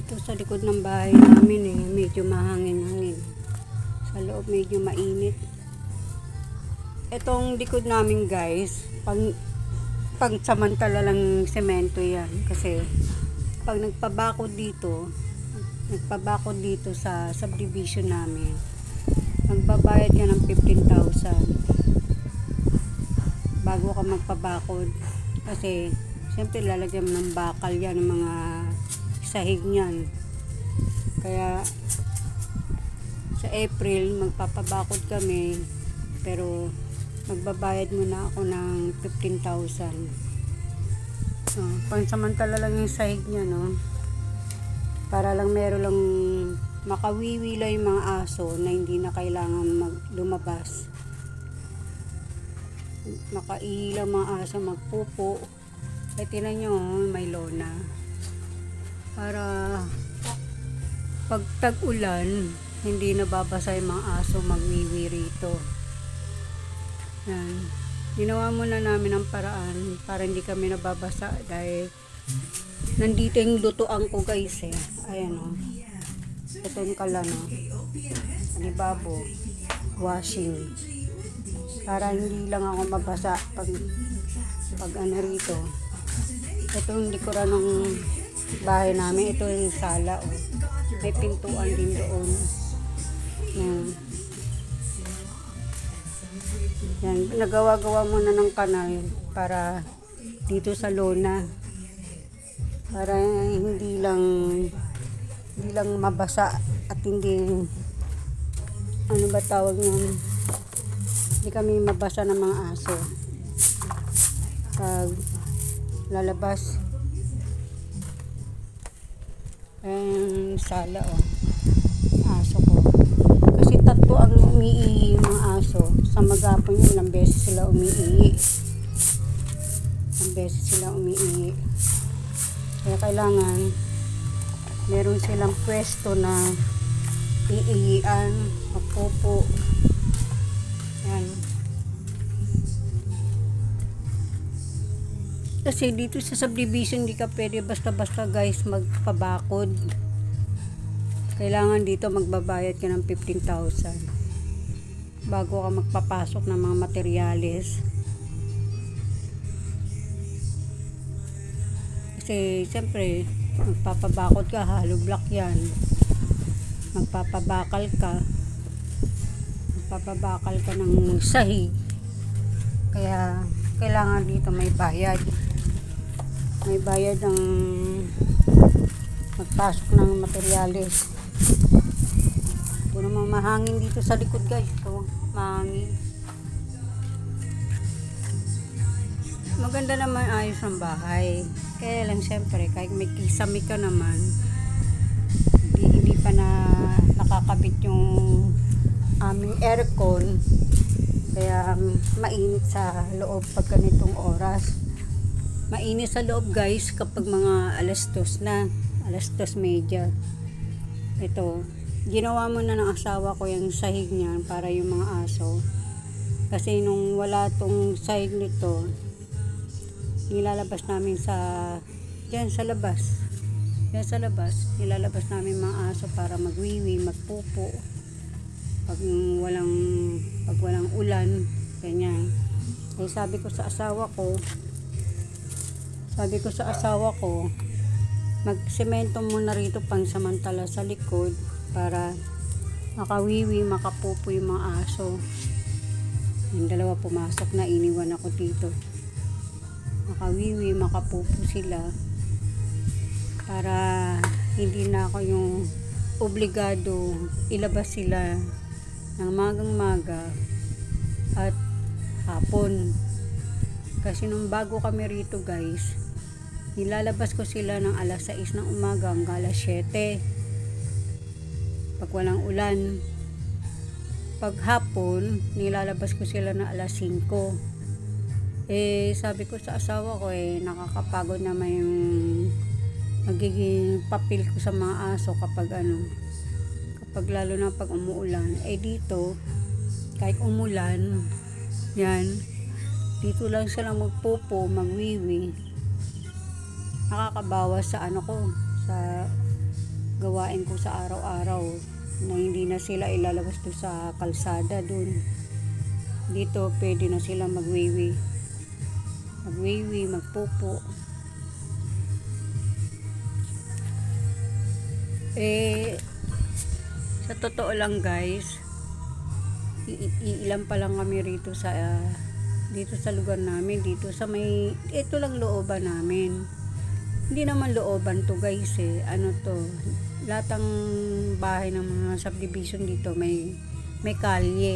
Dito sa likod ng bahay namin medyo mahangin-hangin. Sa loob medyo mainit. Itong likod namin guys, pang samantala lang semento yan. Kasi pag nagpabakod dito sa subdivision namin, magbabayad ka ng 15,000 bago ka magpabakod. Kasi siyempre lalagyan mo ng bakal yan, ng mga sahig niyan. Kaya sa April magpapabakod kami, pero magbabayad muna ako ng 15,000. Pansamantala lang yung sahig niya, no? Para lang meron lang makawiwila yung mga aso na hindi na kailangan lumabas. Makailang mga aso magpupo. Ay tinan nyo, may lona. Para pag tag-ulan, hindi nababasa yung mga aso magwiwi rito. Yan. Ginawa muna namin ang paraan para hindi kami nababasa dahil nandito yung lutuan ko guys Ayan o. Ito yung kalano. Alibabo. Washing. Para hindi lang ako mabasa pag ano rito. Ito yung likuran ng bahay namin. Ito yung sala o. May pintuan din doon. Yan. Nagawa-gawa muna ng kanal para dito sa lona. Para hindi lang mabasa at hindi ano ba tawag niyan, hindi kami mabasa ng mga aso pag lalabas. Ayan sala aso ko kasi 3 ang umiihi mga aso sa maghapon. Ilang beses sila umiihi. Kaya kailangan meron silang pwesto na iihian, magpupo. Yan. Kasi dito sa subdivision hindi ka pwede basta-basta guys magpabakod. Kailangan dito magbabayad ka ng 15,000 bago ka magpapasok ng mga materyales. Kasi siyempre magpapabakod ka, hollow block yan. Magpapabakal ka ng sahig. Kaya kailangan dito may bayad ng magpasok ng materyales. Ito naman mahangin dito sa likod guys. Ito mahangin. Maganda naman, ayos ang bahay. Kaya lang siyempre kahit may kisame ka naman, hindi pa na nakakabit yung aming aircon. Kaya mainit sa loob pag ganitong oras. Mainit sa loob guys kapag mga alas 2 na, alas 2:30. Ito, ginawa mo na ng asawa ko yung sahig niyan para yung mga aso. Kasi nung wala tong sahig nito, nilalabas namin diyan sa labas. Nilalabas namin mga aso para magwiwi, magpupo. Pag walang ulan, ganyan. Eh sabi ko sa asawa ko, magsemento muna rito pang samantala sa likod para makawiwi, makapupo yung mga aso. Yung dalawa pumasok na, iniwan ako dito. Makawiwi, makapupo sila para hindi na ako yung obligado ilabas sila ng magang-maga at hapon. Kasi nung bago kami rito guys, nilalabas ko sila ng alas 6 ng umaga hanggang alas 7 pag walang ulan. Pag hapon, nilalabas ko sila ng alas 5. Sabi ko sa asawa ko nakakapagod naman yung magiging papel ko sa mga aso kapag lalo na pag umuulan. Dito kahit umulan yan, dito lang sila magpupo, magwiwi. Nakakabawas sa sa gawain ko sa araw-araw, na hindi na sila ilalabas doon sa kalsada doon. Dito pwede na sila magwiwi, magpupo. Sa totoo lang guys, ilan pa lang kami rito dito sa lugar namin, dito sa ito lang looban namin. Hindi naman looban to guys ano to, lahat ng bahay ng mga subdivision dito may kalye.